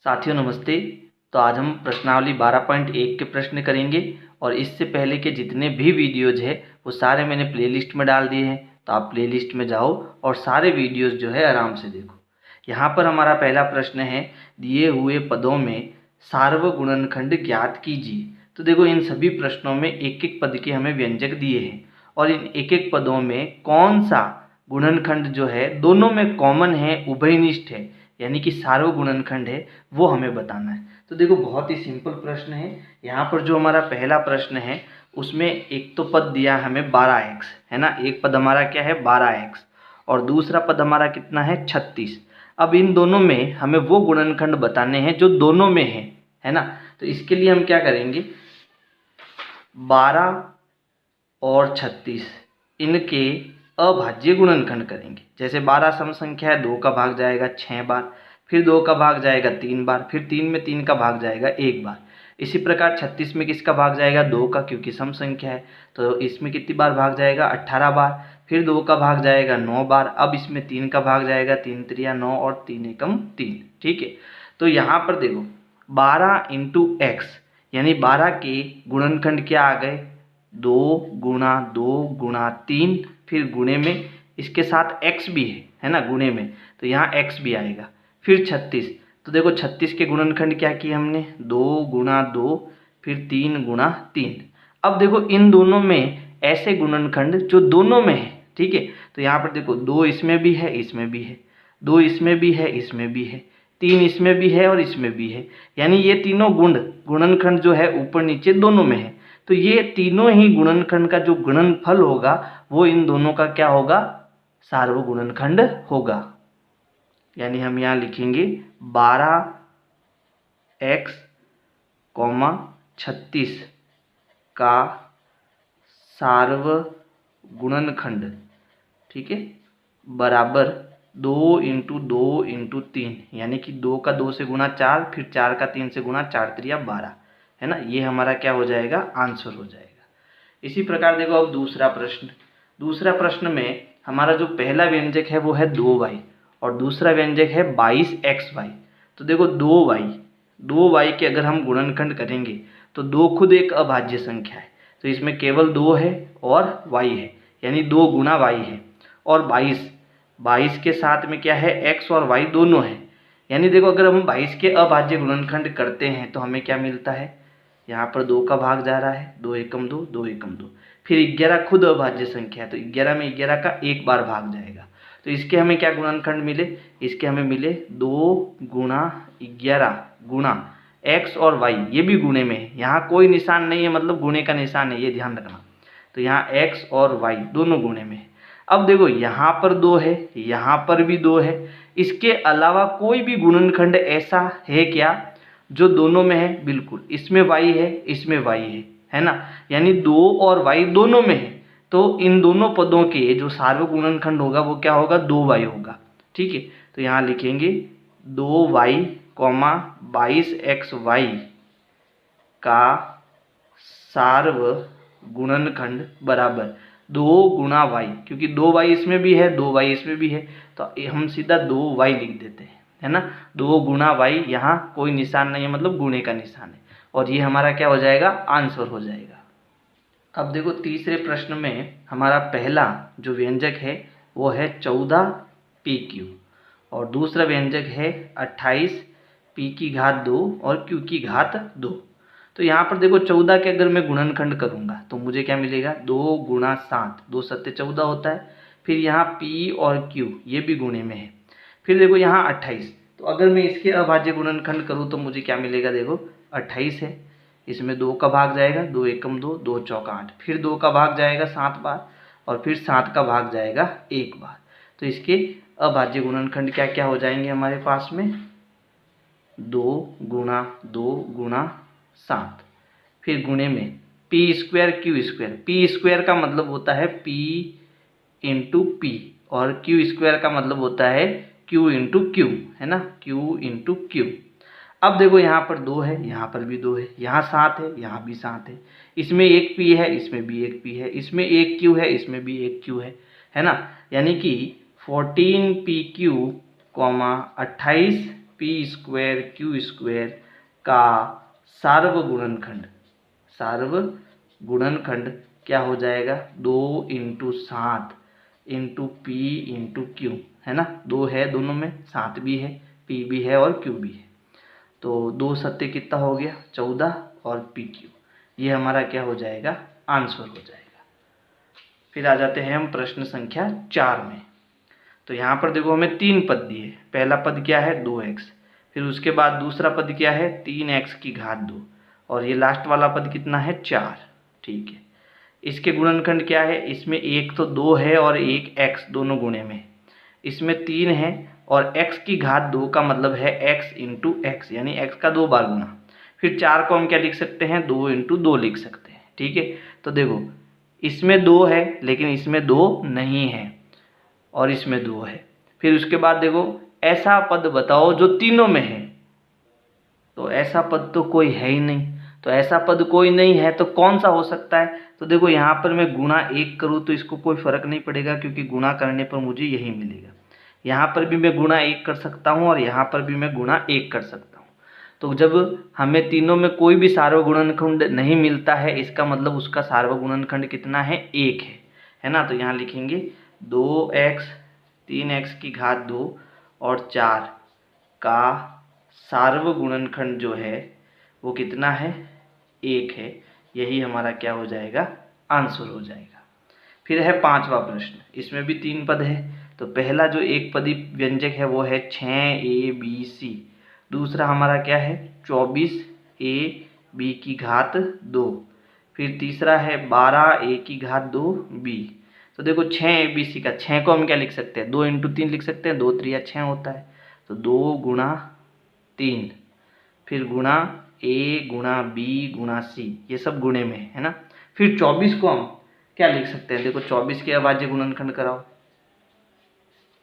साथियों नमस्ते। तो आज हम प्रश्नावली 12.1 के प्रश्न करेंगे और इससे पहले के जितने भी वीडियोज़ है वो सारे मैंने प्लेलिस्ट में डाल दिए हैं। तो आप प्लेलिस्ट में जाओ और सारे वीडियोज़ जो है आराम से देखो। यहाँ पर हमारा पहला प्रश्न है, दिए हुए पदों में सार्वगुणनखंड ज्ञात कीजिए। तो देखो इन सभी प्रश्नों में एक एक पद के हमें व्यंजक दिए हैं और इन एक एक पदों में कौन सा गुणनखंड जो है दोनों में कॉमन है, उभयनिष्ठ है, यानी कि सार्वगुणनखंड है, वो हमें बताना है। तो देखो बहुत ही सिंपल प्रश्न है। यहाँ पर जो हमारा पहला प्रश्न है उसमें एक तो पद दिया हमें 12x, है ना। एक पद हमारा क्या है 12x और दूसरा पद हमारा कितना है 36। अब इन दोनों में हमें वो गुणनखंड बताने हैं जो दोनों में है ना। तो इसके लिए हम क्या करेंगे, 12 और 36 इनके अभाज्य गुणनखंड करेंगे। जैसे 12 सम संख्या है, 2 का भाग जाएगा 6 बार, फिर 2 का भाग जाएगा 3 बार, फिर 3 में 3 का भाग जाएगा 1 बार। इसी प्रकार 36 में किसका भाग जाएगा 2 का, क्योंकि सम संख्या है तो इसमें कितनी बार भाग जाएगा 18 बार, फिर 2 का भाग जाएगा 9 बार। अब इसमें 3 का भाग जाएगा 3 त्रिया 9 और 3 एकम 3। ठीक है, तो यहाँ पर देखो 12 इंटू एक्स यानी 12 के गुणनखंड क्या आ गए 2 गुणा 2 गुणा 3, फिर गुणे में इसके साथ x भी है ना, गुणे में, तो यहाँ x भी आएगा। फिर 36, तो देखो 36 के गुणनखंड क्या किए हमने 2 गुणा 2 फिर 3 गुणा 3। अब देखो इन दोनों में ऐसे गुणनखंड जो दोनों में है, ठीक है। तो यहाँ पर देखो 2 इसमें भी है, इसमें भी है, 2 इसमें भी है, इसमें भी है, 3 इसमें भी है और इसमें भी है, यानी ये तीनों गुणनखंड जो है ऊपर नीचे दोनों में है। तो ये तीनों ही गुणनखंड का जो गुणनफल होगा वो इन दोनों का क्या होगा, सार्वगुणनखंड होगा। यानी हम यहाँ लिखेंगे 12x, 36 का सार्वगुणनखंड, ठीक है, बराबर 2 इंटू 2 इंटू 3, यानी कि 2 का 2 से गुणा 4, फिर 4 का 3 से गुणा 4 त्रिया 12, है ना। ये हमारा क्या हो जाएगा, आंसर हो जाएगा। इसी प्रकार देखो अब दूसरा प्रश्न में हमारा जो पहला व्यंजक है वो है 2y और दूसरा व्यंजक है 22xy। तो देखो 2y के अगर हम गुणनखंड करेंगे तो 2 खुद एक अभाज्य संख्या है, तो इसमें केवल 2 है और y है, यानी 2 गुणा y है। और 22 के साथ में क्या है x और y दोनों है, यानी देखो अगर हम 22 के अभाज्य गुणनखंड करते हैं तो हमें क्या मिलता है, यहाँ पर 2 का भाग जा रहा है, 2 एकम 2, 2 एकम 2, फिर 11 खुद अभाज्य संख्या है तो 11 में 11 का एक बार भाग जाएगा। तो इसके हमें क्या गुणनखंड मिले, इसके हमें मिले 2 गुणा 11 गुणा x और y, ये भी गुणे में है, यहाँ कोई निशान नहीं है, मतलब गुणे का निशान है, ये ध्यान रखना। तो यहाँ x और y दोनों गुणे में है। अब देखो यहाँ पर 2 है, यहाँ पर भी 2 है, इसके अलावा कोई भी गुणनखंड ऐसा है क्या जो दोनों में है, बिल्कुल, इसमें y है, इसमें y है ना, यानी 2 और y दोनों में है। तो इन दोनों पदों के जो सार्वगुणनखंड होगा वो क्या होगा 2y होगा। ठीक है, तो यहाँ लिखेंगे 2y, 22xy का सार्वगुणनखंड बराबर 2 गुणा y, क्योंकि 2y इसमें भी है, 2y इसमें भी है, तो हम सीधा 2y लिख देते हैं, है ना। 2 गुणा y, यहाँ कोई निशान नहीं है, मतलब गुणे का निशान है, और ये हमारा क्या हो जाएगा, आंसर हो जाएगा। अब देखो तीसरे प्रश्न में हमारा पहला जो व्यंजक है वो है 14pq और दूसरा व्यंजक है 28p की घात 2 और q की घात 2। तो यहाँ पर देखो 14 के अगर मैं गुणनखंड करूँगा तो मुझे क्या मिलेगा, 2 गुणा 7, 2 सत्ते 14 होता है। फिर यहाँ p और q ये भी गुणे में है। फिर देखो यहाँ 28, तो अगर मैं इसके अभाज्य गुणनखंड करूँ तो मुझे क्या मिलेगा, देखो 28 है, इसमें 2 का भाग जाएगा, 2 एकम 2, 2 चौका 8, फिर 2 का भाग जाएगा 7 बार और फिर 7 का भाग जाएगा 1 बार। तो इसके अभाज्य गुणनखंड क्या क्या हो जाएंगे हमारे पास में, 2 गुणा 2 गुणा 7, फिर गुणे में p square q square, p square का मतलब होता है p इंटू पी और q स्क्वायर का मतलब होता है q इंटू क्यू, है ना, q इंटू क्यू। अब देखो यहाँ पर 2 है, यहाँ पर भी 2 है, यहाँ 7 है, यहाँ भी 7 है, इसमें एक p है, इसमें भी एक p है, इसमें एक q है, इसमें भी एक q है ना, यानी कि 14pq, 28 P square Q square का सार्वगुणनखंड क्या हो जाएगा, 2 × 7 × पी × क्यू, है ना। 2 है दोनों में, 7 भी है, पी भी है और क्यू भी है। तो 2 सत्ते कितना हो गया, 14 और पी क्यू, ये हमारा क्या हो जाएगा, आंसर हो जाएगा। फिर आ जाते हैं हम प्रश्न संख्या 4 में। तो यहाँ पर देखो हमें 3 पद दिए। पहला पद क्या है, 2x, फिर उसके बाद दूसरा पद क्या है, 3x⁻2, और ये लास्ट वाला पद कितना है, 4। ठीक है, इसके गुणनखंड क्या है, इसमें एक तो 2 है और एक x, दोनों गुणे में। इसमें 3 है और x⁻2 का मतलब है x × x, यानी x का 2 बार गुना। फिर 4 को हम क्या लिख सकते हैं, 2 × 2 लिख सकते हैं। ठीक है, तो देखो इसमें 2 है लेकिन इसमें 2 नहीं है, और इसमें 2 है। फिर उसके बाद देखो ऐसा पद बताओ जो तीनों में है, तो ऐसा पद तो कोई है ही नहीं। तो ऐसा पद कोई नहीं है तो कौन सा हो सकता है, तो देखो यहाँ पर मैं गुणा 1 करूँ तो इसको कोई फर्क नहीं पड़ेगा, क्योंकि गुणा करने पर मुझे यही मिलेगा। यहाँ पर भी मैं गुणा 1 कर सकता हूँ और यहाँ पर भी मैं गुणा 1 कर सकता हूँ। तो जब हमें तीनों में कोई भी सार्वगुणनखंड नहीं मिलता है, इसका मतलब उसका सार्वगुणनखंड कितना है, 1 है ना। तो यहाँ लिखेंगे 2x 3x⁻2 और 4 का सार्वगुणनखंड जो है वो कितना है, 1 है। यही हमारा क्या हो जाएगा, आंसर हो जाएगा। फिर है 5वां प्रश्न, इसमें भी 3 पद है। तो पहला जो एक पदी व्यंजक है वो है 6abc। दूसरा हमारा क्या है, 24ab²। फिर तीसरा है 12a²b। तो देखो 6abc का 6 को हम क्या लिख सकते हैं, 2 × 3 लिख सकते हैं, 2 × 3 = 6 होता है। तो 2 × 3, फिर गुणा a × b × c, ये सब गुणे में है ना। फिर 24 को हम क्या लिख सकते हैं, देखो 24 के अभाज्य गुणनखंड कराओ,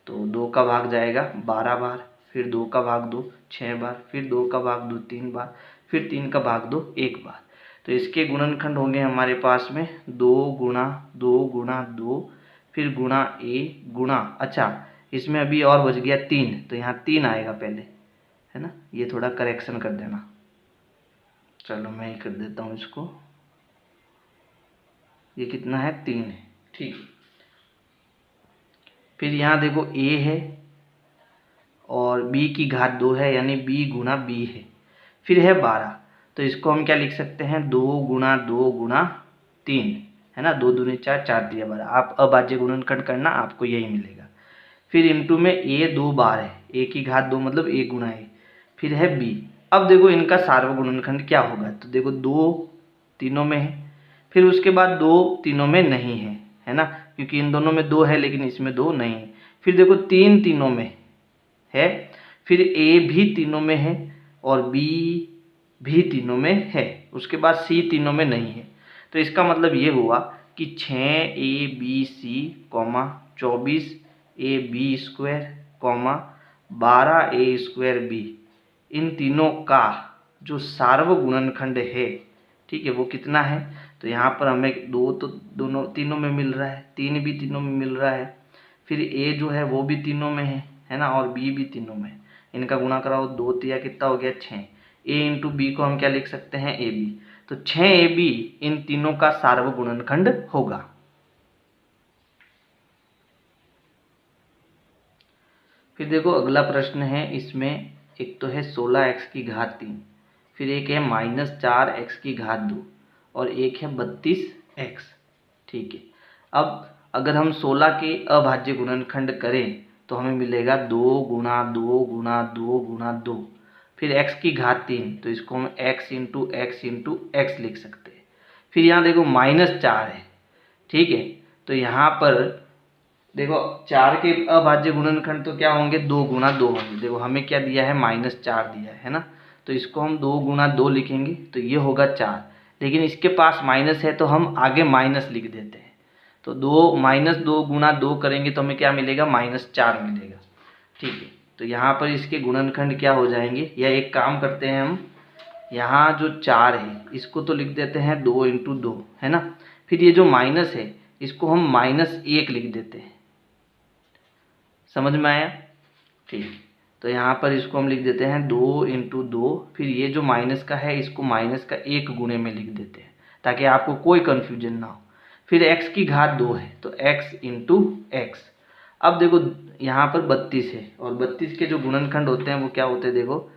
तो 2 का भाग जाएगा 12 बार, फिर 2 का भाग 2 6 बार, फिर 2 का भाग 2 3 बार, फिर 3 का भाग 2 1 बार। तो इसके गुणनखंड होंगे हमारे पास में 2 × 2 × 2, फिर गुणा a गुणा, अच्छा इसमें अभी और बच गया 3, तो यहाँ 3 आएगा पहले, है ना। ये थोड़ा करेक्शन कर देना, चलो मैं ही कर देता हूँ इसको। ये कितना है, 3 है, ठीक। फिर यहाँ देखो a है और b² है, यानी b × b है। फिर है 12, तो इसको हम क्या लिख सकते हैं, 2 × 2 × 3, है ना। 2 दूनी 4, 4 × 12। आप अभाज्य गुणनखंड करना, आपको यही मिलेगा। फिर इंटू में a 2 बार है, a² मतलब a × a। फिर है b। अब देखो इनका सार्वगुणनखंड क्या होगा, तो देखो 2 तीनों में है, फिर उसके बाद 2 तीनों में नहीं है, है ना, क्योंकि इन दोनों में 2 है लेकिन इसमें 2 नहीं है। फिर देखो 3 तीनों में है, फिर a भी तीनों में है और b भी तीनों में है, उसके बाद c तीनों में नहीं है। तो इसका मतलब ये हुआ कि 6abc, 24ab², 12a²b, इन तीनों का जो सार्वगुणनखंड है, ठीक है, वो कितना है। तो यहाँ पर हमें 2 तो दोनों तीनों में मिल रहा है, 3 भी तीनों में मिल रहा है, फिर a जो है वो भी तीनों में है ना, और b भी तीनों में। इनका गुणा कराओ, 2 × 3 कितना हो गया, 6। a × b को हम क्या लिख सकते हैं, ab। तो 6ab इन तीनों का सार्वगुणनखंड होगा। फिर देखो अगला प्रश्न है, इसमें एक तो है 16x⁻3, फिर एक है -4x⁻2 और एक है 32x। ठीक है, अब अगर हम 16 के अभाज्य गुणनखंड करें तो हमें मिलेगा 2 × 2 × 2 × 2, फिर x⁻3, तो इसको हम x × x लिख सकते हैं। फिर यहाँ देखो -4 है, ठीक है, तो यहाँ पर देखो 4 के अभाज्य गुणनखंड तो क्या होंगे, 2 × 2 होंगे। देखो हमें क्या दिया है, -4 दिया है ना, तो इसको हम 2 × 2 लिखेंगे तो ये होगा 4, लेकिन इसके पास माइनस है तो हम आगे माइनस लिख देते हैं। तो -2 × 2 करेंगे तो हमें क्या मिलेगा, -4 मिलेगा। ठीक है, तो यहाँ पर इसके गुणनखंड क्या हो जाएंगे, या एक काम करते हैं हम, यहाँ जो 4 है इसको तो लिख देते हैं 2 × 2, है ना। फिर ये जो माइनस है इसको हम -1 लिख देते हैं। समझ में आया, ठीक। तो यहाँ पर इसको हम लिख देते हैं 2 इंटू 2, फिर ये जो माइनस का है इसको माइनस का 1 गुणे में लिख देते हैं ताकि आपको कोई कन्फ्यूजन ना हो। फिर x की घात 2 है तो x इंटू एक्स। अब देखो यहाँ पर 32 है और 32 के जो गुणनखंड होते हैं वो क्या होते हैं, देखो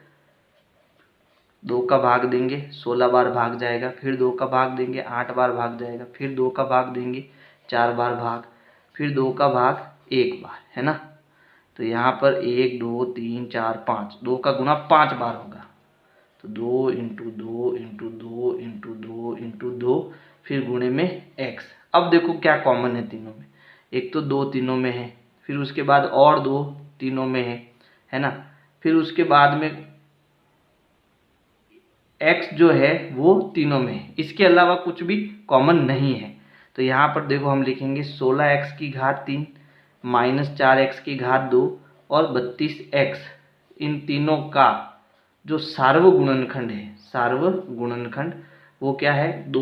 2 का भाग देंगे 16 बार भाग जाएगा, फिर 2 का भाग देंगे 8 बार भाग जाएगा, फिर 2 का भाग देंगे 4 बार भाग, फिर 2 का भाग 1 बार, है ना। तो यहाँ पर 1 2 3 4 5, 2 का गुना 5 बार होगा। तो 2 इंटू 2 इंटू 2 इंटू 2 इंटू 2, फिर गुणे में x। अब देखो क्या कॉमन है तीनों में, एक तो 2 तीनों में है, फिर उसके बाद और 2 तीनों में है ना। फिर उसके बाद में x जो है वो तीनों में है, इसके अलावा कुछ भी कॉमन नहीं है। तो यहाँ पर देखो हम लिखेंगे 16x की घात 3 माइनस 4x की घात 2 और 32x, इन तीनों का जो सार्वगुणनखंड है, सार्वगुणनखंड वो क्या है,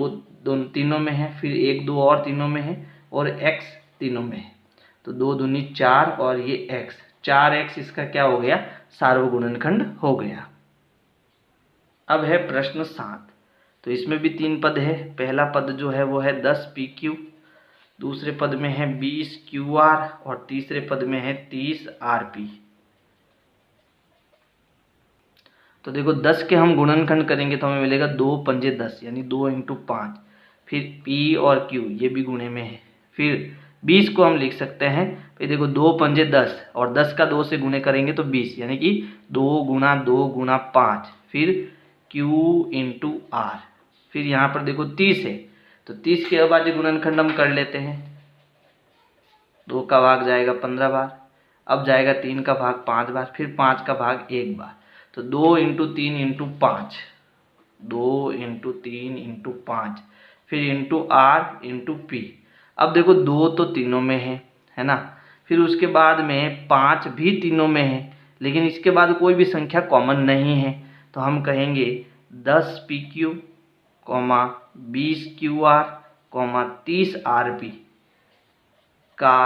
तीनों में है, फिर 1 2 और तीनों में है और x तीनों में है। तो 2 दूनी 4 और ये x, 4x इसका क्या हो गया, सार्वगुणनखंड हो गया। अब है प्रश्न 7। तो इसमें भी 3 पद है। पहला पद जो है वो है 10pq, दूसरे पद में है 20qr और तीसरे पद में है 30rp। तो देखो 10 के हम गुणनखंड करेंगे तो हमें मिलेगा 2 पंजे 10 यानी 2 इंटू 5, फिर p और q ये भी गुणे में है। फिर 20 को हम लिख सकते हैं, फिर देखो 2 पंजे 10 और 10 का 2 से गुणे करेंगे तो 20 यानी कि 2 गुना 2 गुना 5, फिर q इंटू आर। फिर यहाँ पर देखो 30 है तो 30 के अभाज्य गुणनखंड हम कर लेते हैं। 2 का भाग जाएगा 15 बार, अब जाएगा 3 का भाग 5 बार, फिर 5 का भाग 1 बार। तो 2 इंटू 3 इंटू 5, 2 इंटू 3 इंटू 5, फिर इंटू आर इंटू पी। अब देखो 2 तो तीनों में है ना। फिर उसके बाद में 5 भी तीनों में है, लेकिन इसके बाद कोई भी संख्या कॉमन नहीं है। तो हम कहेंगे 10pq, 20qr, 30rp का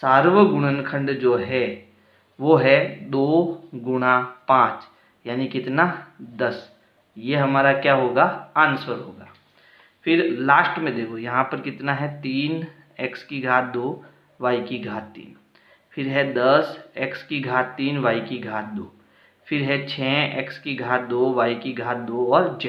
सार्वगुणनखंड जो है वो है 2 गुणा 5 यानी कितना, 10। ये हमारा क्या होगा, आंसर होगा। फिर लास्ट में देखो यहाँ पर कितना है, 3x की घात 2 y की घात 3, फिर है 10x की घात 3 y की घात 2, फिर है 6x की घात 2 y की घात 2 और z।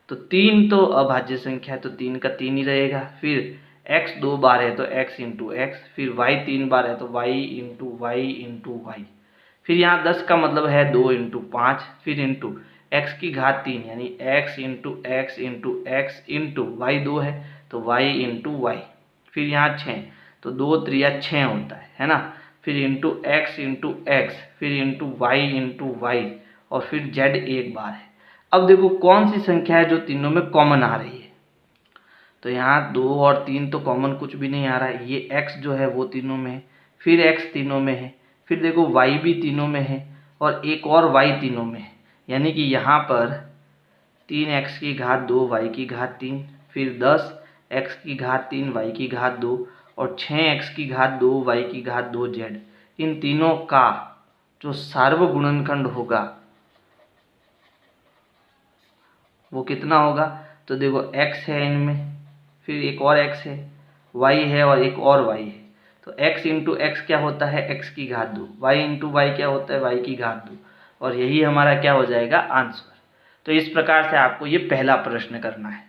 तो 3 तो अभाज्य संख्या है तो 3 का 3 ही रहेगा। फिर x 2 बार है तो x इंटू एक्स, फिर y 3 बार है तो y इंटू वाई। फिर यहाँ 10 का मतलब है 2 इंटू 5, फिर इंटू x की घात 3 यानी x into x into x into y 2 है तो y इंटू वाई। फिर यहाँ 6 तो 2 त्रिया 6 होता है ना। फिर इंटू एक्स, फिर इंटू वाई और फिर z एक बार है। अब देखो कौन सी संख्या है जो तीनों में कॉमन आ रही है। तो यहाँ 2 और 3 तो कॉमन कुछ भी नहीं आ रहा है। ये x जो है वो तीनों में है, फिर x तीनों में है, फिर देखो y भी तीनों में है और एक और y तीनों में है। यानी कि यहाँ पर 3x की घात 2 y की घात 3, फिर 10x की घात 3 y की घात 2 और 6x की घात 2 y की घात 2 z। इन तीनों का जो सार्वगुणनखंड होगा वो कितना होगा। तो देखो x है इनमें, फिर एक और x है, y है और एक और y है। तो x इंटू एक्स क्या होता है, x की घात 2, y इंटू वाई क्या होता है, y की घात 2, और यही हमारा क्या हो जाएगा, आंसर। तो इस प्रकार से आपको ये पहला प्रश्न करना है।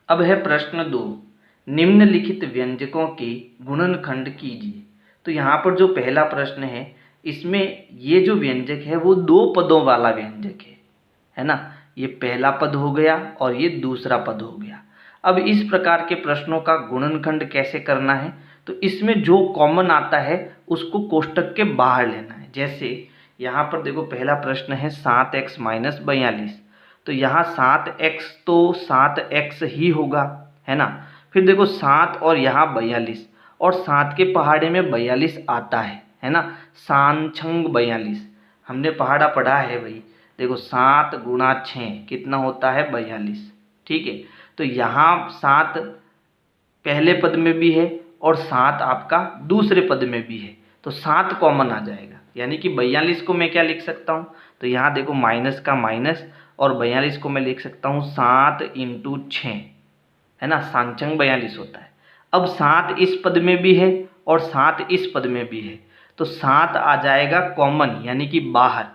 अब है प्रश्न 2, निम्नलिखित व्यंजकों के गुणनखंड कीजिए। तो यहाँ पर जो पहला प्रश्न है इसमें ये जो व्यंजक है वो 2 पदों वाला व्यंजक है ना। ये पहला पद हो गया और ये दूसरा पद हो गया। अब इस प्रकार के प्रश्नों का गुणनखंड कैसे करना है, तो इसमें जो कॉमन आता है उसको कोष्टक के बाहर लेना है। जैसे यहाँ पर देखो पहला प्रश्न है 7x माइनस 42, तो यहाँ 7x तो 7x ही होगा, है ना। फिर देखो 7 और यहाँ 42 और 7 के पहाड़े में 42 आता है ना। सांछंग 42 हमने पहाड़ा पढ़ा है भाई। देखो 7 गुणा 6 कितना होता है, 42। ठीक है, तो यहाँ 7 पहले पद में भी है और 7 आपका दूसरे पद में भी है, तो 7 कॉमन आ जाएगा। यानी कि 42 को मैं क्या लिख सकता हूँ, तो यहाँ देखो माइनस का माइनस, और 42 को मैं लिख सकता हूँ 7 इंटू 6, है ना, सांचंग 42 होता है। अब 7 इस पद में भी है और 7 इस पद में भी है, तो 7 आ जाएगा कॉमन, यानी कि बाहर।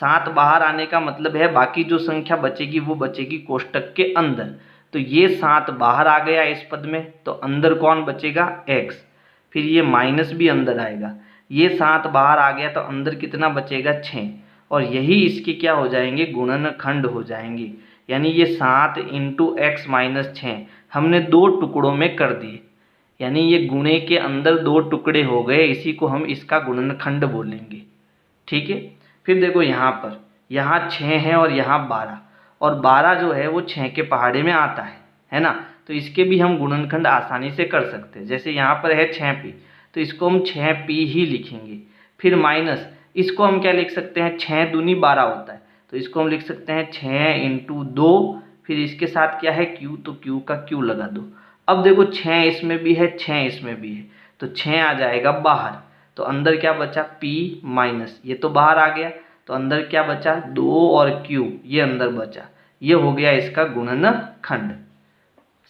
7 बाहर आने का मतलब है बाकी जो संख्या बचेगी वो बचेगी कोष्टक के अंदर। तो ये 7 बाहर आ गया इस पद में, तो अंदर कौन बचेगा, x। फिर ये माइनस भी अंदर आएगा, ये 7 बाहर आ गया तो अंदर कितना बचेगा, 6, और यही इसके क्या हो जाएंगे, गुणनखंड हो जाएंगे। यानी ये 7 इंटू एक्स माइनस 6 हमने 2 टुकड़ों में कर दिए, यानी ये गुणे के अंदर 2 टुकड़े हो गए, इसी को हम इसका गुणनखंड बोलेंगे। ठीक है। फिर देखो यहाँ 6 है और यहाँ 12, और 12 जो है वो 6 के पहाड़े में आता है ना, तो इसके भी हम गुणनखंड आसानी से कर सकते हैं। जैसे यहाँ पर है 6p, तो इसको हम 6p ही लिखेंगे। फिर माइनस, इसको हम क्या लिख सकते हैं, 6 दूनी 12 होता है, तो इसको हम लिख सकते हैं 6 इंटू 2, फिर इसके साथ क्या है q, तो q का q लगा दो। अब देखो 6 इसमें भी है, 6 इसमें भी है, तो 6 आ जाएगा बाहर, तो अंदर क्या बचा, p माइनस, ये तो बाहर आ गया, तो अंदर क्या बचा, 2 और q, ये अंदर बचा। ये हो गया इसका गुणनखंड।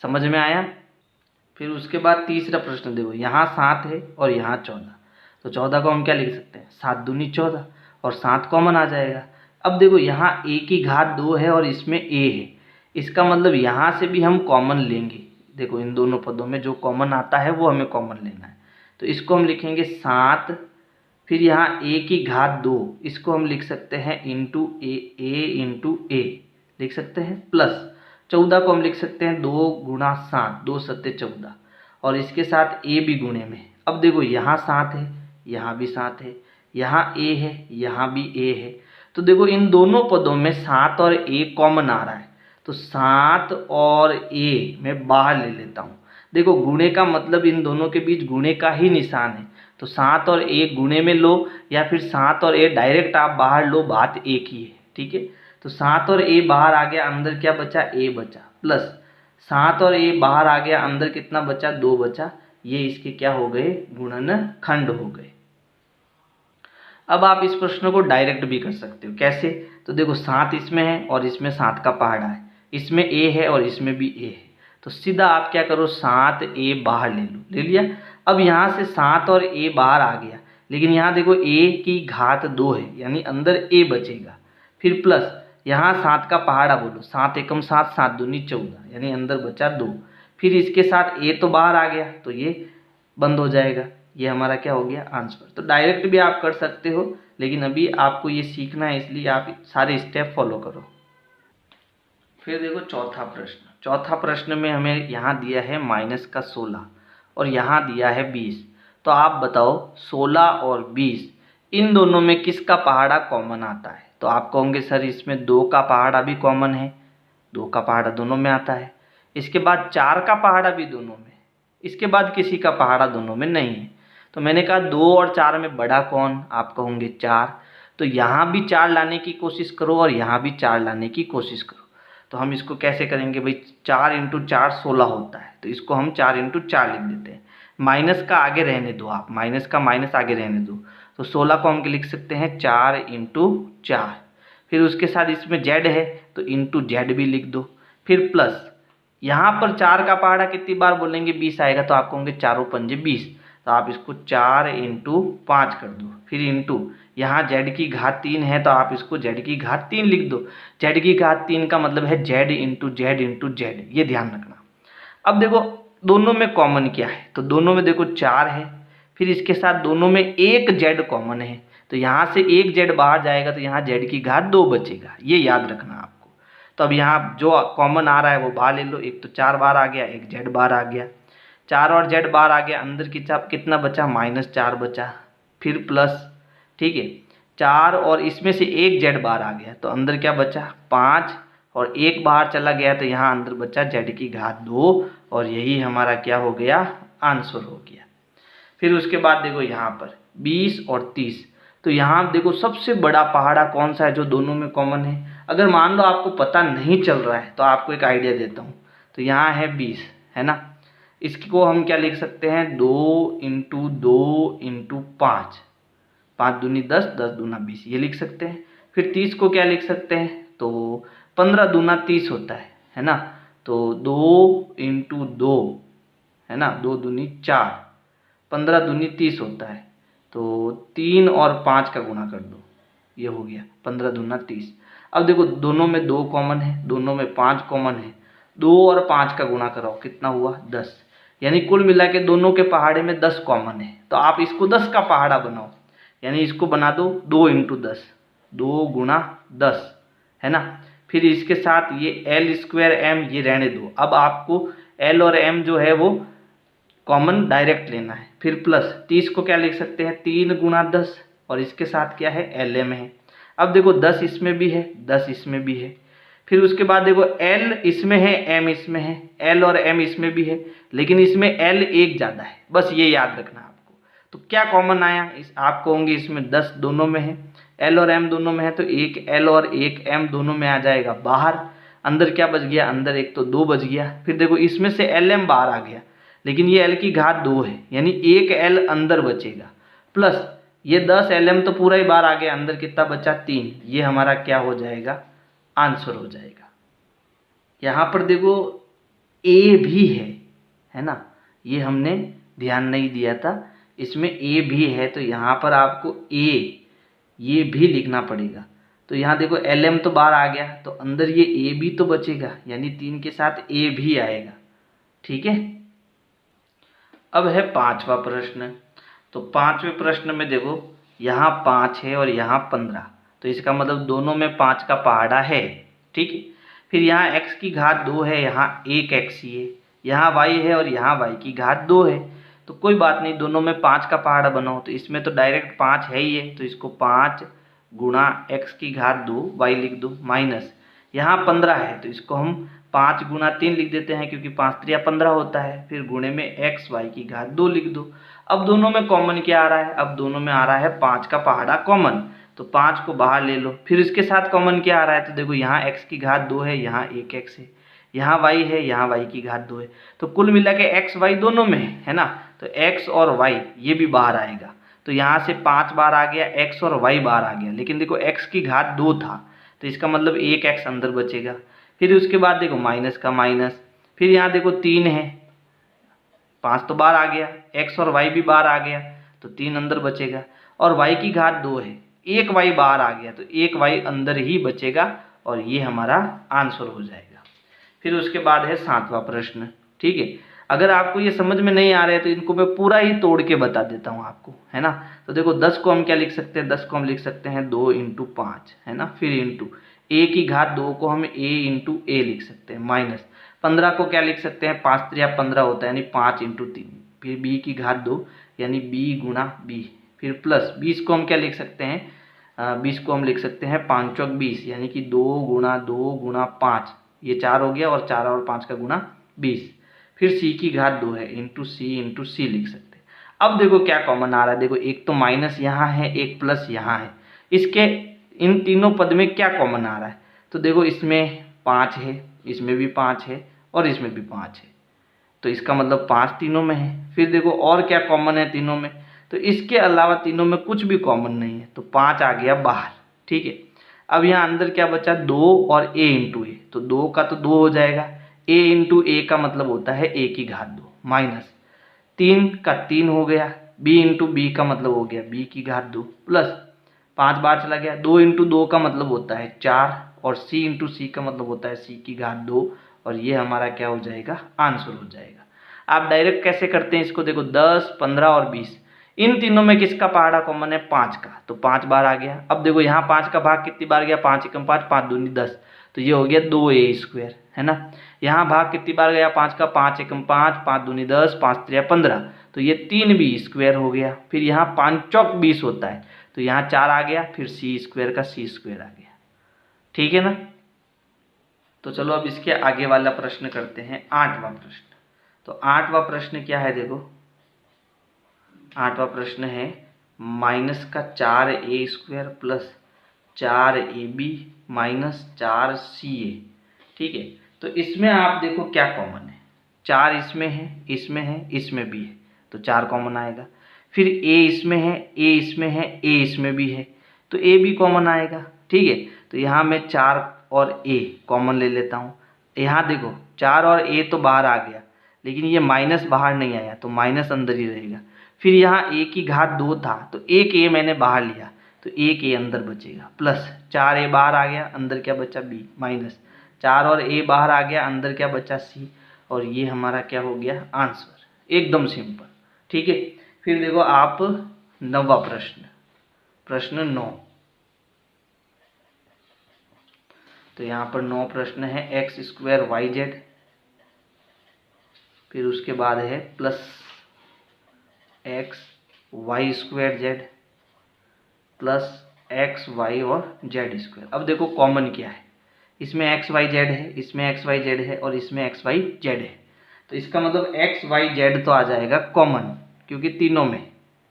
समझ में आया। फिर उसके बाद तीसरा प्रश्न देखो, यहाँ 7 है और यहाँ 14, तो 14 को हम क्या लिख सकते हैं, 7 दूनी 14, और 7 कॉमन आ जाएगा। अब देखो यहाँ a की घात 2 है और इसमें a है, इसका मतलब यहाँ से भी हम कॉमन लेंगे। देखो इन दोनों पदों में जो कॉमन आता है वो हमें कॉमन लेना है, तो इसको हम लिखेंगे 7, फिर यहाँ a की घात 2, इसको हम लिख सकते हैं इंटू a लिख सकते हैं, प्लस 14 को हम लिख सकते हैं 2 गुणा 7, 2 सत्ते 14, और इसके साथ a भी गुणे में। अब देखो यहाँ 7 है, यहाँ भी 7 है, यहाँ a है, यहाँ भी a है, तो देखो इन दोनों पदों में 7 और a कॉमन आ रहा है, तो 7 और a मैं बाहर ले लेता हूँ। देखो गुणे का मतलब इन दोनों के बीच गुणे का ही निशान है, तो 7 और a गुणे में लो, या फिर 7 और a डायरेक्ट आप बाहर लो, बात एक ही है। ठीक है, तो 7 और a बाहर आ गया, अंदर क्या बचा, a बचा, प्लस 7 और a बाहर आ गया, अंदर कितना बचा, 2 बचा। ये इसके क्या हो गए, गुणनखंड हो गए। अब आप इस प्रश्न को डायरेक्ट भी कर सकते हो, कैसे, तो देखो 7 इसमें है और इसमें 7 का पहाड़ा है, इसमें a है और इसमें भी a है, तो सीधा आप क्या करो, 7a बाहर ले लो, ले लिया। अब यहाँ से 7 और a बाहर आ गया, लेकिन यहाँ देखो a की घात 2 है, यानी अंदर a बचेगा। फिर प्लस यहाँ 7 का पहाड़ा बोलो, 7 एकम 7, 7 दूनी 14, यानी अंदर बचा 2। फिर इसके साथ a तो बाहर आ गया, तो ये बंद हो जाएगा। ये हमारा क्या हो गया, आंसर। तो डायरेक्ट भी आप कर सकते हो, लेकिन अभी आपको ये सीखना है, इसलिए आप सारे स्टेप फॉलो करो। फिर देखो चौथा प्रश्न में हमें यहाँ दिया है माइनस का 16 और यहाँ दिया है 20। तो आप बताओ 16 और 20 इन दोनों में किसका पहाड़ा कॉमन आता है। तो आप कहोगे सर इसमें 2 का पहाड़ा भी कॉमन है, 2 का पहाड़ा दोनों में आता है। इसके बाद 4 का पहाड़ा भी दोनों में, इसके बाद किसी का पहाड़ा दोनों में नहीं है। तो मैंने कहा 2 और 4 में बड़ा कौन, आप कहोगे 4। तो यहाँ भी 4 लाने की कोशिश करो और यहाँ भी 4 लाने की कोशिश करो। तो हम इसको कैसे करेंगे भाई, 4 इंटू 4 16 होता है, तो इसको हम 4 इंटू 4 लिख देते हैं। माइनस का आगे रहने दो, आप माइनस का माइनस आगे रहने दो, तो 16 को हम लिख सकते हैं 4 इंटू 4। फिर उसके साथ इसमें z है, तो इंटू z भी लिख दो। फिर प्लस यहाँ पर 4 का पहाड़ा कितनी बार बोलेंगे, 20 आएगा, तो आप कहोगे 4 पंजे 20, तो आप इसको 4 इंटू 5 कर दो। फिर इंटू यहाँ z की घात 3 है, तो आप इसको z की घात 3 लिख दो। z की घात 3 का मतलब है z into Z into Z, ये ध्यान रखना। अब देखो दोनों में कॉमन क्या है, तो दोनों में देखो 4 है, फिर इसके साथ दोनों में एक z कॉमन है, तो यहाँ से एक z बाहर जाएगा, तो यहाँ z की घात 2 बचेगा, ये याद रखना आपको। तो अब यहाँ जो कॉमन आ रहा है वो बाहर ले लो, एक तो 4 बार आ गया, एक z बार आ गया, 4 और z बार आ गया, अंदर की चाप कितना बचा, -4 बचा। फिर प्लस, ठीक है, 4 और इसमें से एक z बार आ गया, तो अंदर क्या बचा 5, और एक बाहर चला गया, तो यहाँ अंदर बचा z की घात 2, और यही हमारा क्या हो गया, आंसर हो गया। फिर उसके बाद देखो यहाँ पर 20 और 30, तो यहाँ देखो सबसे बड़ा पहाड़ा कौन सा है जो दोनों में कॉमन है। अगर मान लो आपको पता नहीं चल रहा है तो आपको एक आइडिया देता हूँ, तो यहाँ है 20, है ना, इसको हम क्या लिख सकते हैं, 2 इंटू 2 इंटू 5, 5 दूनी 10, 10 दूना 20, ये लिख सकते हैं। फिर 30 को क्या लिख सकते हैं, तो 15 दूना 30 होता है ना। तो 2 इंटू 2 है ना, 2 दूनी 4, 15 दूनी 30 होता है। तो 3 और 5 का गुणा कर दो, ये हो गया 15 दूना 30। अब देखो दोनों में 2 कॉमन है, दोनों में 5 कॉमन है, 2 और 5 का गुणा कराओ, कितना हुआ 10। यानी कुल मिला के दोनों के पहाड़े में 10 कॉमन है। तो आप इसको 10 का पहाड़ा बनाओ, यानी इसको बना दो 2 इंटू 10, 2 गुणा 10 है ना। फिर इसके साथ ये एल स्क्वायर एम ये रहने दो। अब आपको एल और एम जो है वो कॉमन डायरेक्ट लेना है। फिर प्लस 30 को क्या लिख सकते हैं, 3 गुणा 10, और इसके साथ क्या है, एल एम है। अब देखो 10 इसमें भी है, 10 इसमें भी है। फिर उसके बाद देखो एल इसमें है, एम इसमें है, एल और एम इसमें भी है, लेकिन इसमें एल एक ज़्यादा है, बस ये याद रखना आपको। तो क्या कॉमन आया, इस आप कहोगे इसमें 10 दोनों में है, एल और एम दोनों में है, तो एक एल और एक एम दोनों में आ जाएगा बाहर। अंदर क्या बच गया, अंदर एक तो 2 बच गया। फिर देखो इसमें से एल एम बाहर आ गया, लेकिन ये एल की घात 2 है, यानी एक एल अंदर बचेगा। प्लस ये 10 एल एम तो पूरा ही बाहर आ गया, अंदर कितना बचा 3। ये हमारा क्या हो जाएगा, आंसर हो जाएगा। यहाँ पर देखो ए भी है ना, ये हमने ध्यान नहीं दिया था, इसमें ए भी है, तो यहाँ पर आपको ए ये भी लिखना पड़ेगा। तो यहाँ देखो एल एम तो बाहर आ गया, तो अंदर ये ए भी तो बचेगा, यानी 3 के साथ ए भी आएगा। ठीक है, अब है 5वां प्रश्न। तो 5वें प्रश्न में देखो यहाँ 5 है और यहाँ 15, तो इसका मतलब दोनों में 5 का पहाड़ा है। ठीक है, फिर यहाँ x की घात 2 है, यहाँ 1x ही है, यहाँ y है और यहाँ y की घात 2 है। तो कोई बात नहीं, दोनों में 5 का पहाड़ा बनाओ। तो इसमें तो डायरेक्ट 5 है ही है, तो इसको 5 गुणा x की घात 2 y लिख दो, माइनस यहाँ 15 है, तो इसको हम 5 गुणा 3 लिख देते हैं, क्योंकि 5 3 15 होता है। फिर गुणे में x y की घात 2 लिख दो। अब दोनों में कॉमन क्या आ रहा है, अब दोनों में आ रहा है 5 का पहाड़ा कॉमन, तो 5 को बाहर ले लो। फिर इसके साथ कॉमन क्या आ रहा है, तो देखो यहाँ x की घात 2 है, यहाँ 1x है, यहाँ y है, यहाँ y की घात 2 है। तो कुल मिला के x y दोनों में है ना, तो x और y ये भी बाहर आएगा। तो यहाँ से 5 बार आ गया, x और y बाहर आ गया, लेकिन देखो x की घात 2 था, तो इसका मतलब 1x अंदर बचेगा। फिर उसके बाद देखो माइनस का माइनस, फिर यहाँ देखो 3 है, 5 तो बाहर आ गया, x और y भी बाहर आ गया, तो 3 अंदर बचेगा। और y की घात 2 है, एक y बाहर आ गया, तो एक y अंदर ही बचेगा, और ये हमारा आंसर हो जाएगा। फिर उसके बाद है 7वां प्रश्न। ठीक है, अगर आपको ये समझ में नहीं आ रहा है तो इनको मैं पूरा ही तोड़ के बता देता हूँ आपको, है ना। तो देखो 10 को हम क्या लिख सकते हैं, 10 को हम लिख सकते हैं 2 इंटू 5, है ना। फिर इंटू a की घात 2 को हम a इंटू a लिख सकते हैं, माइनस 15 को क्या लिख सकते हैं, 5 3 15 होता है, यानी 5 इंटू 3। फिर b की घात 2, यानी b गुणा b। फिर प्लस 20 को हम क्या लिख सकते हैं, 20 को हम लिख सकते हैं 5 चौक 20, यानी कि 2 गुणा 5, ये 4 हो गया, और 4 और 5 का गुणा 20। फिर c की घात 2 है, इंटू सी लिख सकते हैं। अब देखो क्या कॉमन आ रहा है, देखो एक तो माइनस यहाँ है, एक प्लस यहाँ है, इसके इन तीनों पद में क्या कॉमन आ रहा है, तो देखो इसमें 5 है, इसमें भी 5 है, और इसमें भी 5 है, तो इसका मतलब 5 तीनों में है। फिर देखो और क्या कॉमन है तीनों में, तो इसके अलावा तीनों में कुछ भी कॉमन नहीं है, तो 5 आ गया बाहर। ठीक है, अब यहाँ अंदर क्या बचा, 2 और a इंटू ए, तो 2 का तो 2 हो जाएगा, a इंटू ए का मतलब होता है a की घात 2, माइनस 3 का 3 हो गया, b इंटू बी का मतलब हो गया b की घात 2, प्लस 5 बार चला गया, 2 इंटू 2 का मतलब होता है 4, और c इंटू सी का मतलब होता है c की घात 2, और ये हमारा क्या हो जाएगा, आंसर हो जाएगा। आप डायरेक्ट कैसे करते हैं इसको, देखो 10 15 और 20, इन तीनों में किसका पहाड़ा कॉमन है, 5 का, तो 5 बार आ गया। अब देखो यहाँ 5 का भाग कितनी बार गया, 5 एकम 5, 5 दूनी 10, तो ये हो गया 2a स्क्वायर, है ना। यहाँ भाग कितनी बार गया 5 का, 5 एकम 5, 5 दूनी 10, 5 3 15, तो ये 3b स्क्वायर हो गया। फिर यहाँ 5 चौक 20 होता है, तो यहाँ 4 आ गया, फिर c स्क्वायर का c स्क्वायर आ गया। ठीक है ना। तो चलो अब इसके आगे वाला प्रश्न करते हैं, 8वां प्रश्न। तो 8वां प्रश्न क्या है, देखो 8वां प्रश्न है माइनस का 4a square plus 4ab minus 4ca। ठीक है, तो इसमें आप देखो क्या कॉमन है, 4 इसमें है, इसमें है, इसमें भी है, तो 4 कॉमन आएगा। फिर a इसमें है, a इसमें है, a इसमें भी है, तो a भी कॉमन आएगा। ठीक है, तो यहाँ मैं 4 और a कॉमन ले लेता हूँ। यहाँ देखो 4 और a तो बाहर आ गया, लेकिन ये माइनस बाहर नहीं आया, तो माइनस अंदर ही रहेगा। फिर यहाँ a की घात 2 था, तो एक a मैंने बाहर लिया, तो एक a अंदर बचेगा, प्लस 4a बाहर आ गया, अंदर क्या बचा b, माइनस 4 और a बाहर आ गया, अंदर क्या बचा c, और ये हमारा क्या हो गया आंसर, एकदम सिंपल। ठीक है, फिर देखो आप 9वां प्रश्न, प्रश्न 9। तो यहाँ पर 9 प्रश्न है, एक्स स्क्वायर वाई जेड, फिर उसके बाद है plus x y square z plus x y और जेड स्क्वायर। अब देखो कॉमन क्या है, इसमें एक्स वाई जेड है, इसमें एक्स वाई जेड है और इसमें एक्स वाई जेड है, तो इसका मतलब एक्स वाई जेड तो आ जाएगा कॉमन, क्योंकि तीनों में।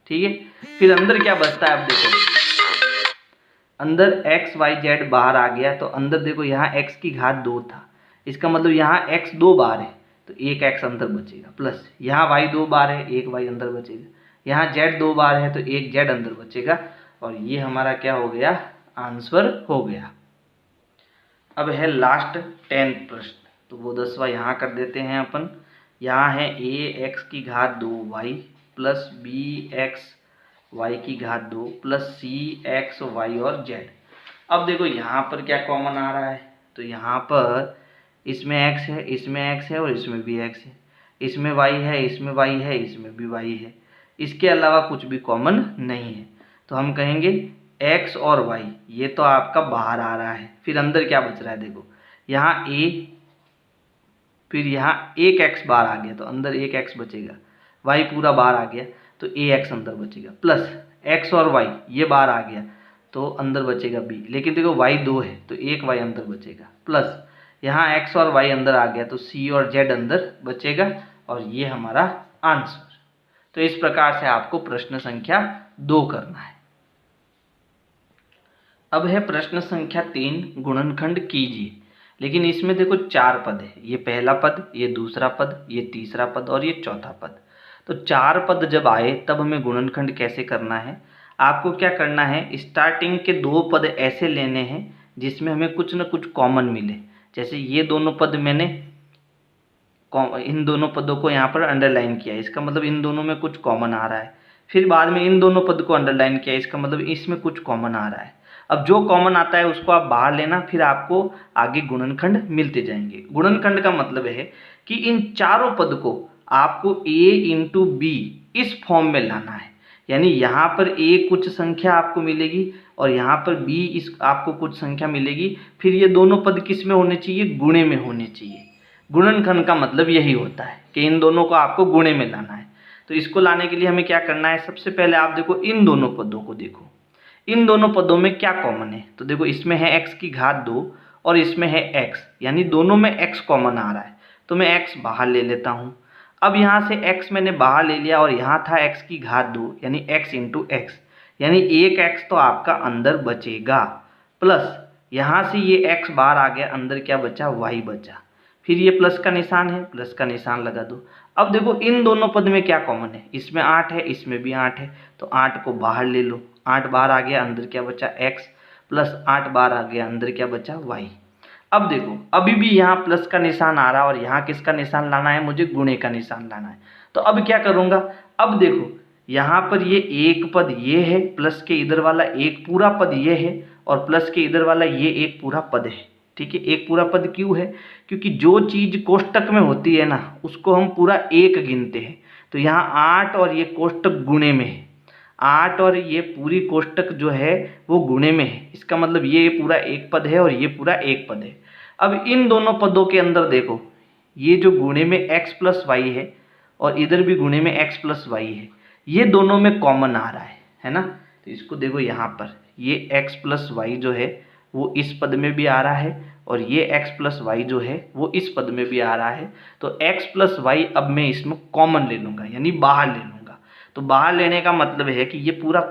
ठीक है, फिर अंदर क्या बचता है, अब देखो अंदर एक्स वाई जेड बाहर आ गया, तो अंदर देखो यहाँ एक्स की घात 2 था, इसका मतलब यहाँ एक्स 2 बार है, तो एक एक्स अंदर बचेगा, प्लस यहाँ वाई 2 बार है, एक वाई अंदर बचेगा, यहाँ जेड 2 बार है, तो एक जेड अंदर बचेगा, और ये हमारा क्या हो गया आंसर हो गया। अब है लास्ट 10th प्रश्न, तो वो 10वां यहाँ कर देते हैं अपन। यहाँ है a एक्स की घात 2 y plus b x y की घात 2 प्लस c एक्स वाई और z। अब देखो यहाँ पर क्या कॉमन आ रहा है, तो यहाँ पर इसमें x है, इसमें x है और इसमें भी x है, इसमें y है, इसमें y है, इसमें भी y है, इसके अलावा कुछ भी कॉमन नहीं है, तो हम कहेंगे x और y ये तो आपका बाहर आ रहा है। फिर अंदर क्या बच रहा है, देखो यहाँ a, फिर यहाँ एक x बाहर आ गया, तो अंदर एक x बचेगा, y पूरा बाहर आ गया, तो ax अंदर बचेगा, प्लस x और y ये बाहर आ गया, तो अंदर बचेगा b, लेकिन देखो y 2 है, तो एक y अंदर बचेगा, प्लस यहाँ x और y अंदर आ गया, तो c और z अंदर बचेगा, और ये हमारा आंसर। तो इस प्रकार से आपको प्रश्न संख्या 2 करना है। अब है प्रश्न संख्या 3, गुणनखंड कीजिए, लेकिन इसमें देखो 4 पद है, ये पहला पद, ये दूसरा पद, ये तीसरा पद और ये चौथा पद। तो 4 पद जब आए तब हमें गुणनखंड कैसे करना है, आपको क्या करना है, स्टार्टिंग के 2 पद ऐसे लेने हैं जिसमें हमें कुछ न कुछ कॉमन मिले। जैसे ये दोनों पद मैंने इन दोनों पदों को यहाँ पर अंडरलाइन किया, इसका मतलब इन दोनों में कुछ कॉमन आ रहा है। फिर बाद में इन दोनों पद को अंडरलाइन किया, इसका मतलब इसमें कुछ कॉमन आ रहा है। अब जो कॉमन आता है उसको आप बाहर लेना, फिर आपको आगे गुणनखंड मिलते जाएंगे। गुणनखंड का मतलब है कि इन चारों पद को आपको a इंटू बी इस फॉर्म में लाना है, यानी यहाँ पर a कुछ संख्या आपको मिलेगी और यहाँ पर b इस आपको कुछ संख्या मिलेगी। फिर ये दोनों पद किस में होने चाहिए, गुणे में होने चाहिए। गुणनखंड का मतलब यही होता है कि इन दोनों को आपको गुणे में लाना है। तो इसको लाने के लिए हमें क्या करना है, सबसे पहले आप देखो इन दोनों पदों को, देखो इन दोनों पदों में क्या कॉमन है। तो देखो इसमें है x की घात 2 और इसमें है x, यानी दोनों में x कॉमन आ रहा है, तो मैं x बाहर ले लेता हूँ। अब यहाँ से x मैंने बाहर ले लिया और यहाँ था x की घात 2 यानी x इंटू एक्स, यानी एक x तो आपका अंदर बचेगा, प्लस यहाँ से ये x बाहर आ गया, अंदर क्या बचा, y बचा। फिर ये प्लस का निशान है, प्लस का निशान लगा दो। अब देखो इन दोनों पद में क्या कॉमन है, इसमें 8 है, इसमें भी 8 है, तो 8 को बाहर ले लो, 8 बाहर आ गया, अंदर क्या बचा x, प्लस 8 बाहर आ गया, अंदर क्या बचा y। अब देखो अभी भी यहाँ प्लस का निशान आ रहा है और यहाँ किसका निशान लाना है, मुझे गुणे का निशान लाना है। तो अब क्या करूँगा, अब देखो यहाँ पर ये एक पद ये है, प्लस के इधर वाला एक पूरा पद ये है और प्लस के इधर वाला ये एक पूरा पद है। ठीक है, एक पूरा पद क्यों है, क्योंकि जो चीज़ कोष्टक में होती है ना उसको हम पूरा एक गिनते हैं। तो यहाँ 8 और ये कोष्टक गुणे में है, 8 और ये पूरी कोष्टक जो है वो गुणे में है, इसका मतलब ये पूरा एक पद है और ये पूरा एक पद है। अब इन दोनों पदों के अंदर देखो ये जो गुणे में x प्लस वाई है और इधर भी गुणे में x प्लस वाई है, ये दोनों में कॉमन आ रहा है ना। तो इसको देखो यहाँ पर ये x प्लस वाई जो है वो इस पद में भी आ रहा है और ये x प्लस वाई जो है वो इस पद में भी आ रहा है। तो x प्लस वाई अब मैं इसमें कॉमन ले लूँगा, यानी बाहर ले लूँगा। तो बाहर लेने का मतलब है कि ये पूरा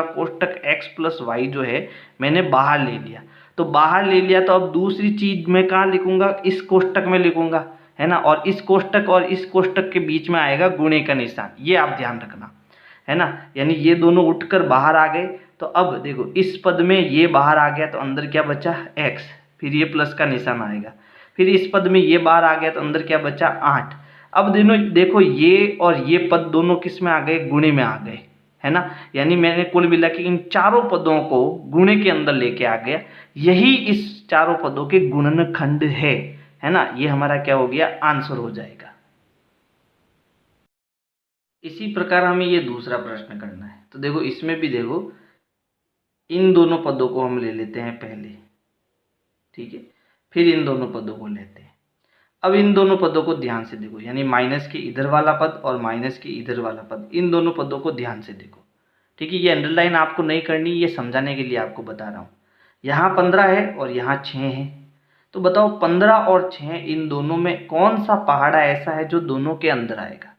कोष्टक x प्लस वाई जो है मैंने बाहर ले लिया। तो बाहर ले लिया तो अब दूसरी चीज मैं कहाँ लिखूंगा, इस कोष्टक में लिखूंगा, है ना। और इस कोष्टक और इस कोष्टक के बीच में आएगा गुणे का निशान, ये आप ध्यान रखना। है ना, यानी ये दोनों उठकर बाहर आ गए। तो अब देखो इस पद में ये बाहर आ गया तो अंदर क्या बचा x, फिर ये प्लस का निशान आएगा। फिर इस पद में ये बाहर आ गया तो अंदर क्या बचा 8। अब देखो ये और ये पद दोनों किस में आ गए, गुणे में आ गए, है ना। यानी मैंने कुल मिला के इन चारों पदों को गुणे के अंदर लेके आ गया। यही इस चारों पदों के गुणनखंड है ना। ये हमारा क्या हो गया, आंसर हो जाएगा। इसी प्रकार हमें ये दूसरा प्रश्न करना है। तो देखो इसमें भी देखो इन दोनों पदों को हम ले लेते हैं पहले, ठीक है, फिर इन दोनों पदों को लेते हैं। अब इन दोनों पदों को ध्यान से देखो, यानी माइनस के इधर वाला पद और माइनस के इधर वाला पद, इन दोनों पदों को ध्यान से देखो, ठीक है। ये अंडरलाइन आपको नहीं करनी, ये समझाने के लिए आपको बता रहा हूँ। यहाँ 15 है और यहाँ 6 है। तो बताओ 15 और 6 इन दोनों में कौन सा पहाड़ा ऐसा है जो दोनों के अंदर आएगा।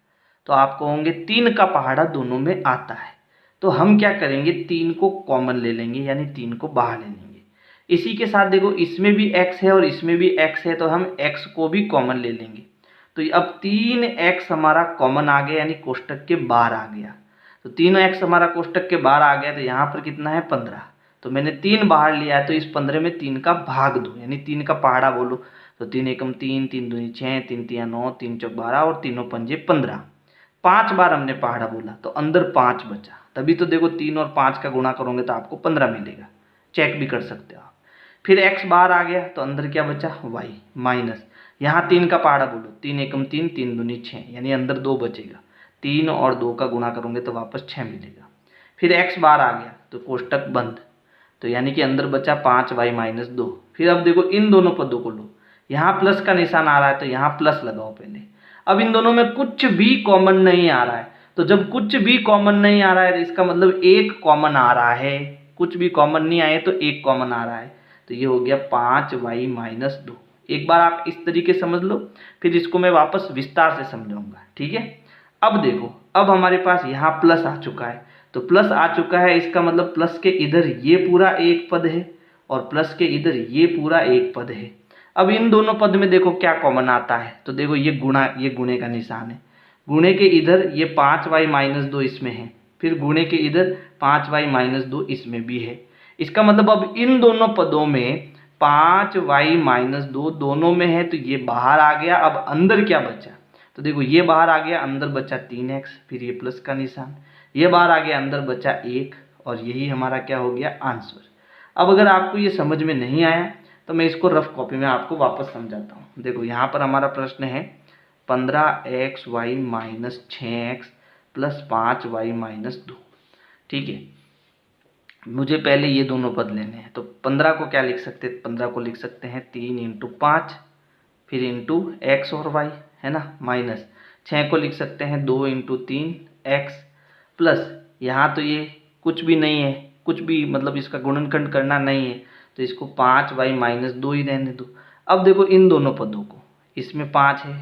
तो आप कहोगे 3 का पहाड़ा दोनों में आता है। तो हम क्या करेंगे, 3 को कॉमन ले लेंगे, यानी 3 को बाहर ले लेंगे। इसी के साथ देखो इसमें भी x है और इसमें भी x है, तो हम x को भी कॉमन ले लेंगे। तो अब 3x हमारा कॉमन आ गया, यानी कोष्टक के बाहर आ गया। तो 3x हमारा कोष्टक के बाहर आ गया, तो यहाँ पर कितना है 15। तो मैंने 3 बाहर लिया है, तो इस 15 में 3 का भाग दो, यानी 3 का पहाड़ा बोलो। तो 3 एकम 3, 3 दूनी 6, 3 तिया 9, 3 चौक 12 और 3 पंजे 15। 5 बार हमने पहाड़ा बोला तो अंदर 5 बचा। तभी तो देखो 3 और 5 का गुणा करोगे तो आपको 15 मिलेगा, चेक भी कर सकते हो आप। फिर x बाहर आ गया तो अंदर क्या बचा y माइनस, यहाँ 3 का पहाड़ा बोलो, 3 एकम 3, 3 दूनी 6, यानी अंदर 2 बचेगा। 3 और 2 का गुणा करोगे तो वापस 6 मिलेगा। फिर x बाहर आ गया तो कोष्टक बंद, तो यानी कि अंदर बचा 5y माइनस 2। फिर अब देखो इन दोनों पदों को लो, यहाँ प्लस का निशान आ रहा है तो यहाँ प्लस लगाओ पहले। अब इन दोनों में कुछ भी कॉमन नहीं आ रहा है, तो जब कुछ भी कॉमन नहीं आ रहा है तो इसका मतलब एक कॉमन आ रहा है। कुछ भी कॉमन नहीं आए तो एक कॉमन आ रहा है, तो ये हो गया 5y माइनस 2। एक बार आप इस तरीके समझ लो, फिर इसको मैं वापस विस्तार से समझाऊंगा, ठीक है। अब देखो अब हमारे पास यहाँ प्लस आ चुका है, तो प्लस आ चुका है, इसका मतलब प्लस के इधर ये पूरा एक पद है और प्लस के इधर ये पूरा एक पद है। अब इन दोनों पद में देखो क्या कॉमन आता है, तो देखो ये गुणे का निशान है। गुणे के इधर ये 5y माइनस 2 इसमें है, फिर गुणे के इधर 5y माइनस 2 इसमें भी है। इसका मतलब अब इन दोनों पदों में 5y माइनस 2 दोनों में है, तो ये बाहर आ गया। अब अंदर क्या बचा, तो देखो ये बाहर आ गया, अंदर बचा 3x, फिर ये प्लस का निशान, ये बाहर आ गया, अंदर बचा 1, और यही हमारा क्या हो गया आंसर। अब अगर आपको ये समझ में नहीं आया तो मैं इसको रफ कॉपी में आपको वापस समझाता हूँ। देखो यहाँ पर हमारा प्रश्न है 15xy minus 6x plus 5y minus 2, ठीक है। मुझे पहले ये दोनों पद लेने हैं, तो 15 को क्या लिख सकते हैं, 15 को लिख सकते हैं 3 इंटू 5, फिर इंटू x और y, है ना, माइनस 6 को लिख सकते हैं 2 इंटू 3x, प्लस यहाँ तो ये कुछ भी नहीं है, कुछ भी मतलब इसका गुणनखंड करना नहीं है, तो इसको 5y माइनस 2 ही रहने दो। अब देखो इन दोनों पदों को, इसमें 5 है,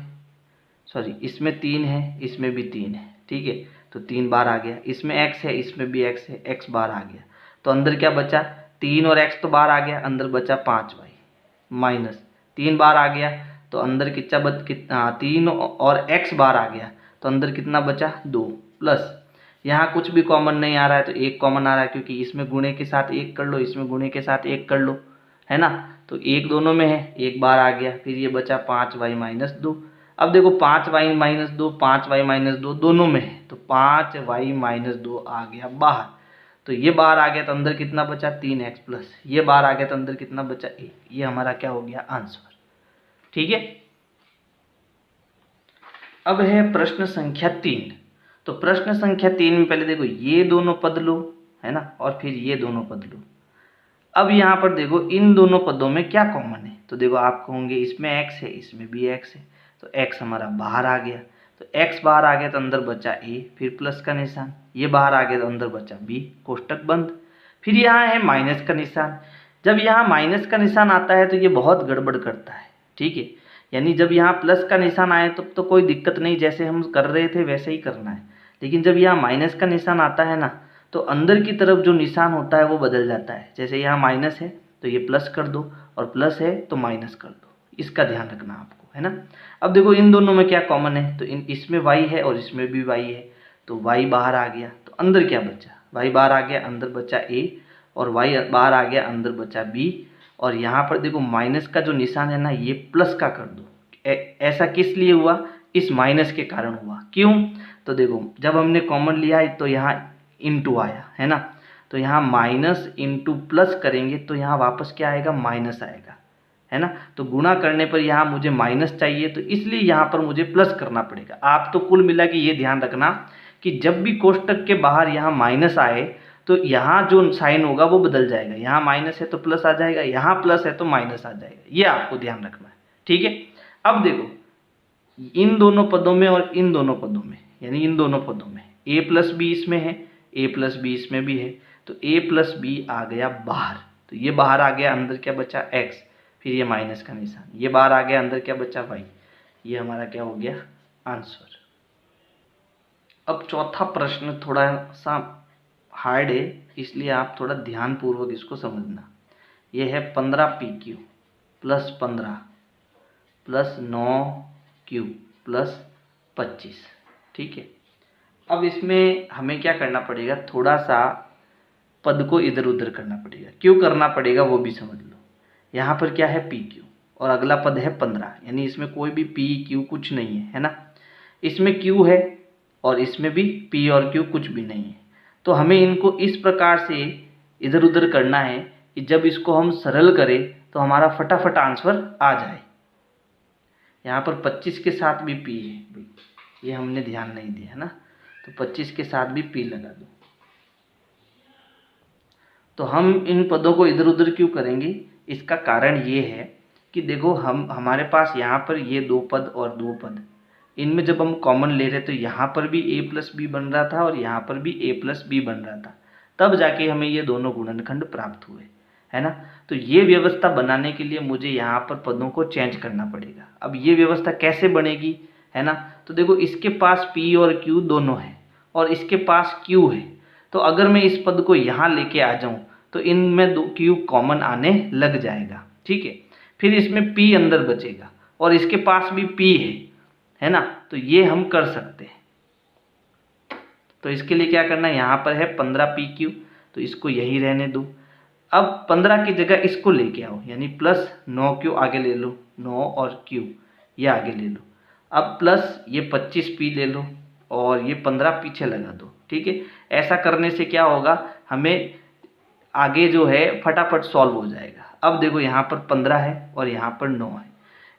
सॉरी इसमें 3 है, इसमें भी 3 है, ठीक है, तो 3 बार आ गया। इसमें x है, इसमें भी x है, x बार आ गया, तो अंदर क्या बचा 3 और x तो बाहर आ गया, अंदर बचा 5y माइनस 3 बार आ गया, तो अंदर कितना 3 और x बार आ गया, तो अंदर कितना बचा 2, प्लस यहाँ कुछ भी कॉमन नहीं आ रहा है तो एक कॉमन आ रहा है, क्योंकि इसमें गुणे के साथ एक कर लो, इसमें गुणे के साथ एक कर लो, है ना, तो एक दोनों में है, एक बार आ गया। फिर ये बचा 5y माइनस 2। अब देखो 5y माइनस 2 5y माइनस 2 दोनों में है, तो 5y माइनस 2 आ गया बाहर, तो ये बाहर आ गया, तो अंदर कितना बचा 3x, प्लस ये बाहर आ गया, तो अंदर कितना बचा 1। ये हमारा क्या हो गया आंसर, ठीक है। अब है प्रश्न संख्या 3। तो प्रश्न संख्या 3 में पहले देखो ये दोनों पद लो, है ना, और फिर ये दोनों पद लो। अब यहाँ पर देखो इन दोनों पदों में क्या कॉमन है, तो देखो आप कहोगे इसमें x है, इसमें भी x है, तो x हमारा बाहर आ गया, तो x बाहर आ गया तो अंदर बचा a, फिर प्लस का निशान, ये बाहर आ गया तो अंदर बचा b, कोष्टक बंद। फिर यहाँ है माइनस का निशान। जब यहाँ माइनस का निशान आता है तो ये बहुत गड़बड़ करता है, ठीक है, यानी जब यहाँ प्लस का निशान आए तब तो कोई दिक्कत नहीं, जैसे हम कर रहे थे वैसे ही करना है। लेकिन जब यहाँ माइनस का निशान आता है ना, तो अंदर की तरफ जो निशान होता है वो बदल जाता है। जैसे यहाँ माइनस है तो ये प्लस कर दो, और प्लस है तो माइनस कर दो, इसका ध्यान रखना आपको, है ना। अब देखो इन दोनों में क्या कॉमन है, तो इसमें y है और इसमें भी y है, तो y बाहर आ गया, तो अंदर क्या बचा, y बार आ गया, अंदर बचा a, और y बार आ गया, अंदर बचा b, और यहाँ पर देखो माइनस का जो निशान है ना ये प्लस का कर दो। ऐसा किस लिए हुआ, इस माइनस के कारण हुआ। क्यों, तो देखो जब हमने कॉमन लिया तो यहाँ इनटू आया है ना, तो यहाँ माइनस इंटू प्लस करेंगे तो यहाँ वापस क्या आएगा, माइनस आएगा, है ना। तो गुणा करने पर यहाँ मुझे माइनस चाहिए, तो इसलिए यहाँ पर मुझे प्लस करना पड़ेगा। आप तो कुल मिला के ये ध्यान रखना कि जब भी कोष्टक के बाहर यहाँ माइनस आए तो यहाँ जो साइन होगा वो बदल जाएगा। यहाँ माइनस है तो प्लस आ जाएगा, यहाँ प्लस है तो माइनस आ जाएगा, ये आपको ध्यान रखना है, ठीक है। अब देखो इन दोनों पदों में और इन दोनों पदों में, यानी इन दोनों पदों में a प्लस बी इसमें है, a प्लस बी इसमें भी है, तो a प्लस बी आ गया बाहर, तो ये बाहर आ गया, अंदर क्या बचा x, फिर ये माइनस का निशान, ये बाहर आ गया, अंदर क्या बचा y, ये हमारा क्या हो गया आंसर। अब चौथा प्रश्न थोड़ा सा हार्ड है, इसलिए आप थोड़ा ध्यानपूर्वक इसको समझना। ये है 15pq plus 15 plus 9q plus 25, ठीक है। अब इसमें हमें क्या करना पड़ेगा, थोड़ा सा पद को इधर उधर करना पड़ेगा। क्यों करना पड़ेगा वो भी समझ लो। यहाँ पर क्या है pq और अगला पद है 15, यानी इसमें कोई भी pq कुछ नहीं है ना। इसमें q है और इसमें भी p और q कुछ भी नहीं है। तो हमें इनको इस प्रकार से इधर उधर करना है कि जब इसको हम सरल करें तो हमारा फटाफट आंसर आ जाए। यहाँ पर 25 के साथ भी p है, ये हमने ध्यान नहीं दिया ना, तो 25 के साथ भी p लगा दो। तो हम इन पदों को इधर उधर क्यों करेंगे, इसका कारण ये है कि देखो हमारे पास यहाँ पर ये दो पद और दो पद, इनमें जब हम कॉमन ले रहे तो यहाँ पर भी a प्लस बी बन रहा था और यहाँ पर भी a प्लस बी बन रहा था, तब जाके हमें ये दोनों गुणनखंड प्राप्त हुए, है ना। तो ये व्यवस्था बनाने के लिए मुझे यहाँ पर पदों को चेंज करना पड़ेगा। अब ये व्यवस्था कैसे बनेगी, है ना, तो देखो इसके पास p और q दोनों है और इसके पास q है, तो अगर मैं इस पद को यहाँ लेके आ जाऊँ तो इनमें दो q कॉमन आने लग जाएगा, ठीक है। फिर इसमें p अंदर बचेगा और इसके पास भी p है ना, तो ये हम कर सकते हैं। तो इसके लिए क्या करना है, यहाँ पर है 15pq, तो इसको यही रहने दो। अब 15 की जगह इसको लेके आओ, यानी प्लस 9q आगे ले लो, 9 और q ये आगे ले लो। अब प्लस ये 25p ले लो और ये 15 पीछे लगा दो, ठीक है। ऐसा करने से क्या होगा, हमें आगे जो है फटाफट सॉल्व हो जाएगा। अब देखो यहाँ पर 15 है और यहाँ पर 9 है,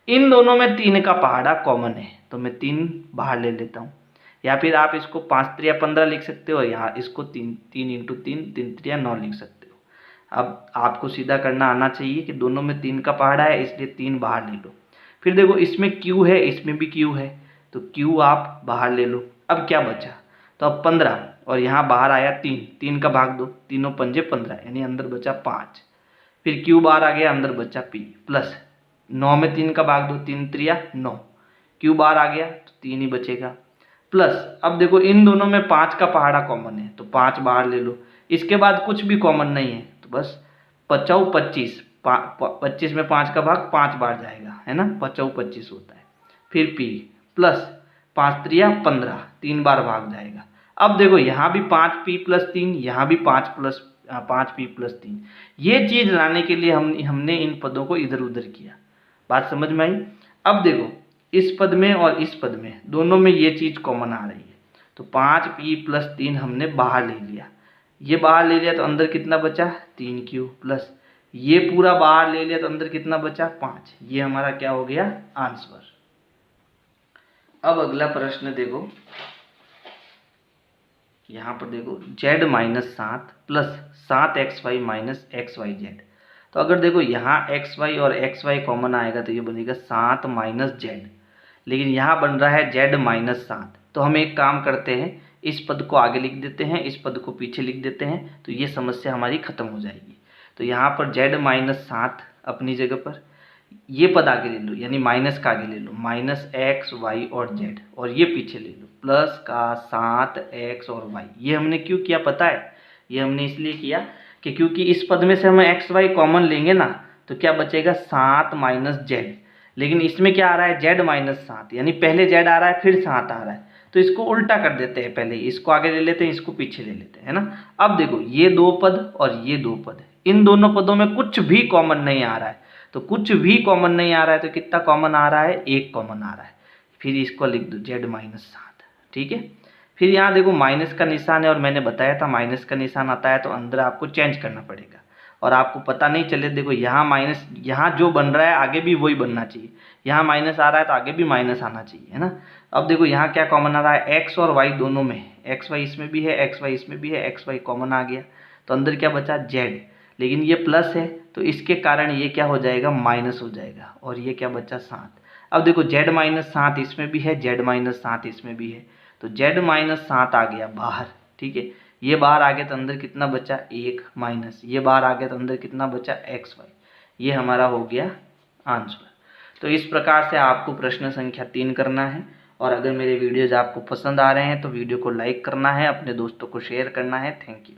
इन दोनों में 3 का पहाड़ा कॉमन है, तो मैं 3 बाहर ले लेता हूँ, या फिर आप इसको 5 3 15 लिख सकते हो, यहाँ इसको 3 इंटू 3 3 3 9 लिख सकते हो। अब आपको सीधा करना आना चाहिए कि दोनों में 3 का पहाड़ा है, इसलिए 3 बाहर ले लो। फिर देखो इसमें q है, इसमें भी q है, तो q आप बाहर ले लो। अब क्या बचा, तो अब 15 और यहाँ बाहर आया 3, 3 का भाग दो, तीनों पंजे 15, यानी अंदर बचा 5। फिर q बाहर आ गया, अंदर बचा p, प्लस 9 में 3 का भाग दो, 3 3 9, q बाहर आ गया तो 3 ही बचेगा, प्लस अब देखो इन दोनों में 5 का पहाड़ा कॉमन है, तो 5 बाहर ले लो। इसके बाद कुछ भी कॉमन नहीं है, तो बस 5 25, 25 में 5 का भाग 5 बार जाएगा, है ना, 5 25 होता है। फिर p प्लस 5 3 15, 3 बार भाग जाएगा। अब देखो यहाँ भी 5p प्लस 3, यहाँ भी 5p प्लस 3। ये चीज़ लाने के लिए हमने इन पदों को इधर उधर किया। बात समझ में आई। अब देखो इस पद में और इस पद में दोनों में ये चीज़ कॉमन आ रही है, तो 5p प्लस 3 हमने बाहर ले लिया। ये बाहर ले लिया तो अंदर कितना बचा, 3q, प्लस ये पूरा बाहर ले लिया तो अंदर कितना बचा, 5। ये हमारा क्या हो गया, आंसर। अब अगला प्रश्न देखो, यहाँ पर देखो z minus 7 plus 7xy minus xyz। तो अगर देखो यहाँ xy और xy कॉमन आएगा तो ये बनेगा 7 माइनस z, लेकिन यहाँ बन रहा है z माइनस 7। तो हम एक काम करते हैं, इस पद को आगे लिख देते हैं, इस पद को पीछे लिख देते हैं, तो ये समस्या हमारी खत्म हो जाएगी। तो यहाँ पर z माइनस 7 अपनी जगह पर, ये पद आगे ले लो, यानी माइनस का आगे ले लो, माइनस x y और z, और ये पीछे ले लो प्लस का 7x और y। ये हमने क्यों किया पता है, ये हमने इसलिए किया कि क्योंकि इस पद में से हम x y कॉमन लेंगे ना, तो क्या बचेगा 7 माइनस z, लेकिन इसमें क्या आ रहा है z माइनस 7, यानी पहले z आ रहा है फिर 7 आ रहा है, तो इसको उल्टा कर देते हैं, पहले इसको आगे ले लेते हैं, इसको पीछे ले लेते हैं, है ना। अब देखो ये दो पद और ये दो पद, इन दोनों पदों में कुछ भी कॉमन नहीं आ रहा है, तो कुछ भी कॉमन नहीं आ रहा है तो कितना कॉमन आ रहा है, एक कॉमन आ रहा है। फिर इसको लिख दो z-7, ठीक है। फिर यहाँ देखो माइनस का निशान है और मैंने बताया था माइनस का निशान आता है तो अंदर आपको चेंज करना पड़ेगा और आपको पता नहीं चले। देखो यहाँ माइनस, यहाँ जो बन रहा है आगे भी वही बनना चाहिए, यहाँ माइनस आ रहा है तो आगे भी माइनस आना चाहिए, है ना। अब देखो यहाँ क्या कॉमन आ रहा है, एक्स और वाई दोनों में, एक्स वाई इसमें भी है, एक्स वाई इसमें भी है, एक्स वाई कॉमन आ गया तो अंदर क्या बचा जेड, लेकिन ये प्लस है तो इसके कारण ये क्या हो जाएगा, माइनस हो जाएगा और ये क्या बचा 7। अब देखो z-7 इसमें भी है, z-7 इसमें भी है, तो z-7 आ गया बाहर, ठीक है। ये बाहर आ गया तो अंदर कितना बचा 1 माइनस, ये बाहर आ गया तो अंदर कितना बचा एक्स वाई, ये हमारा हो गया आंसर। तो इस प्रकार से आपको प्रश्न संख्या 3 करना है। और अगर मेरे वीडियोज़ आपको पसंद आ रहे हैं तो वीडियो को लाइक करना है, अपने दोस्तों को शेयर करना है। Thank you.